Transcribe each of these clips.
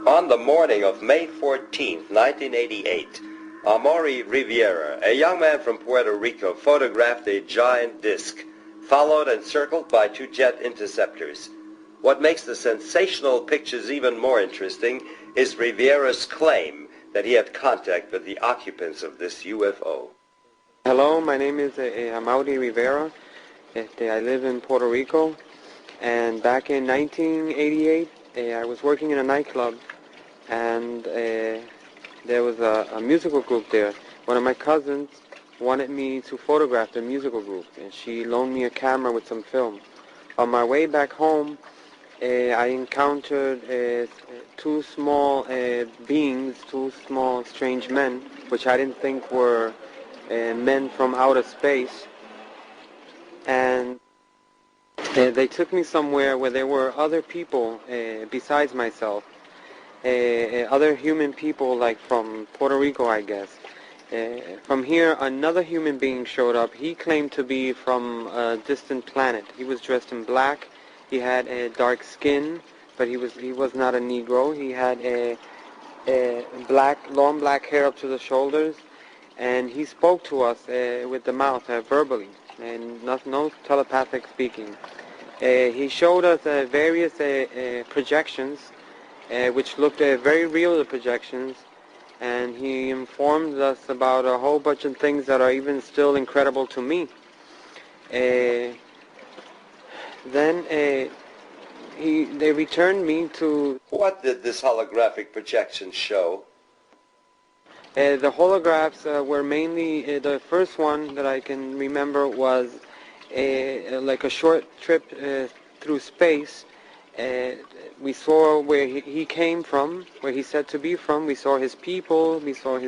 On the morning of May 14, 1988, Amaury Riviera, a young man from Puerto Rico, photographed a giant disc, followed and circled by two jet interceptors. What makes the sensational pictures even more interesting is Riviera's claim that he had contact with the occupants of this UFO. Hello, my name is Amaury Rivera. I live in Puerto Rico, and back in 1988, I was working in a nightclub, and there was a musical group there. One of my cousins wanted me to photograph the musical group, and she loaned me a camera with some film. On my way back home, I encountered two small beings, two small strange men, which I didn't think were men from outer space. And they took me somewhere where there were other people besides myself, other human people, like from Puerto Rico, I guess. From here, another human being showed up. He claimed to be from a distant planet. He was dressed in black. He had a dark skin, but he was not a Negro. He had a long black hair up to the shoulders, and he spoke to us with the mouth, verbally, and no telepathic speaking. He showed us various projections, which looked very real, the projections, and he informed us about a whole bunch of things that are even still incredible to me. Then they returned me to... What did this holographic projection show? The holographs were mainly, the first one that I can remember was like a short trip through space. We saw where he came from, where he said to be from. We saw his people, we saw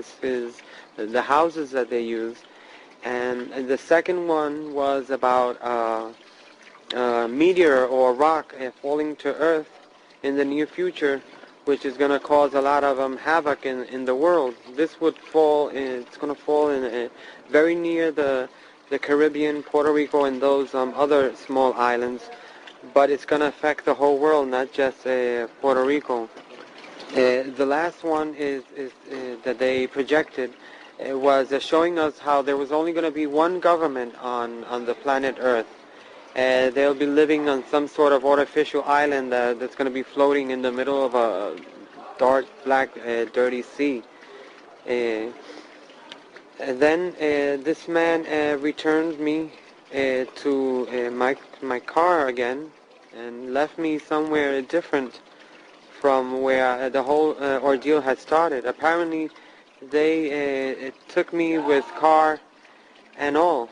the houses that they used. And the second one was about a meteor or rock falling to Earth in the near future, which is going to cause a lot of havoc in the world. This would fall, it's going to fall in very near the Caribbean, Puerto Rico, and those other small islands, but it's going to affect the whole world, not just Puerto Rico. The last one is that they projected was showing us how there was only going to be one government on the planet Earth. They'll be living on some sort of artificial island that's going to be floating in the middle of a dark, black, dirty sea. And then this man returned me to my car again and left me somewhere different from where the whole ordeal had started. Apparently, they took me with car and all.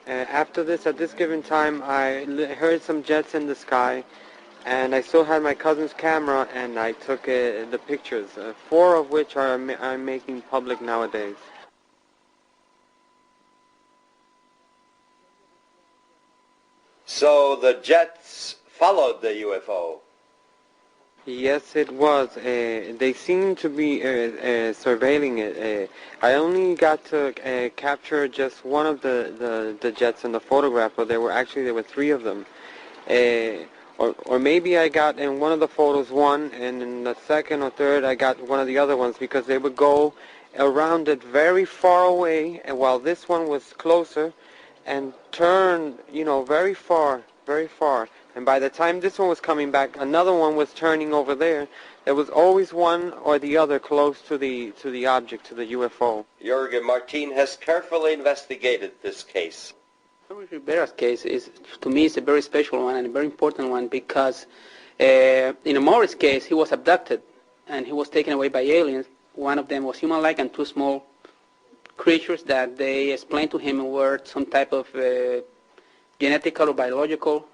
After this, at this given time, I heard some jets in the sky, and I still had my cousin's camera, and I took the pictures, 4 of which I'm making public nowadays. So the jets followed the UFO? Yes, it was. They seemed to be surveilling it. I only got to capture just one of the jets in the photograph, but there were 3 of them. Or maybe I got in one of the photos one, and in the second or third I got one of the other ones, because they would go around it very far away, and while this one was closer, and turn, very far, very far. And by the time this one was coming back, another one was turning over there. There was always one or the other close to the object, to the UFO. Jürgen Martin has carefully investigated this case. Rivera's case is, to me, is a very special one and a very important one, because in Amaury's case, he was abducted and he was taken away by aliens. One of them was human-like, and 2 small creatures that they explained to him were some type of genetical or biological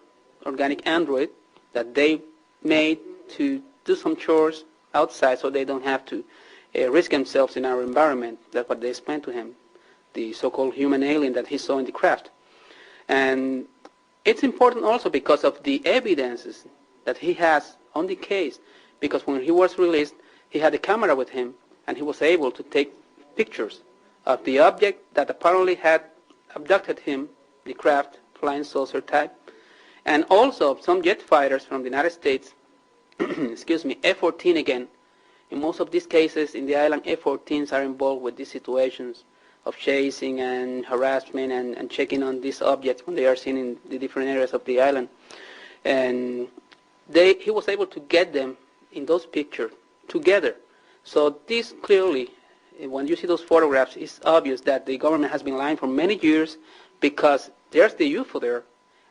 organic android that they made to do some chores outside, so they don't have to risk themselves in our environment. That's what they explained to him, the so-called human alien that he saw in the craft. And it's important also because of the evidences that he has on the case, because when he was released, he had a camera with him, and he was able to take pictures of the object that apparently had abducted him, the craft, flying saucer type, and also some jet fighters from the United States excuse me, F-14 again. In most of these cases in the island, F-14s are involved with these situations of chasing and harassment and checking on these objects when they are seen in the different areas of the island. And he was able to get them in those pictures together. So this clearly, when you see those photographs, it's obvious that the government has been lying for many years, because there's the UFO there,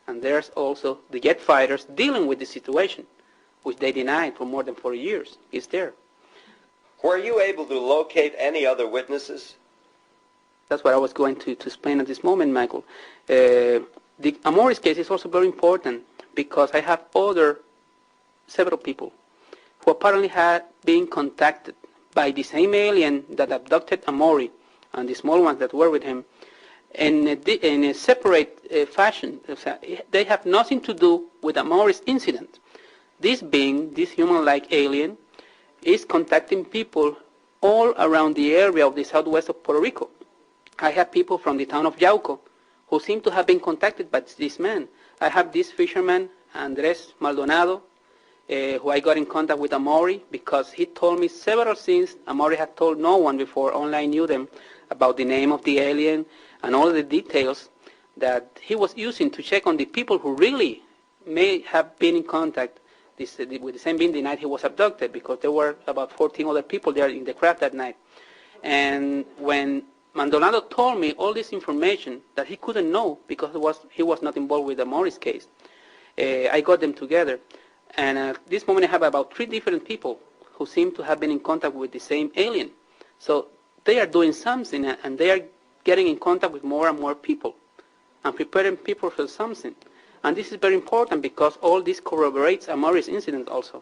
and there's also the jet fighters dealing with the situation, which they denied for more than 40 years. It's there. Were you able to locate any other witnesses? That's what I was going to explain at this moment, Michael. The Amoris case is also very important because I have several people who apparently had been contacted by the same alien that abducted Amori and the small ones that were with him in a separate fashion. They have nothing to do with Amori's incident. This being, this human-like alien, is contacting people all around the area of the southwest of Puerto Rico. I have people from the town of Yauco who seem to have been contacted by this man. I have this fisherman, Andres Maldonado, who I got in contact with Amori because he told me several things Amori had told no one before, only I knew them, about the name of the alien and all the details that he was using to check on the people who really may have been in contact with the same being the night he was abducted, because there were about 14 other people there in the craft that night. And when Maldonado told me all this information that he couldn't know because he was not involved with the Morris case, I got them together. And at this moment I have about 3 different people who seem to have been in contact with the same alien. So they are doing something, and they are getting in contact with more and more people and preparing people for something. And this is very important because all this corroborates Amori's incident also.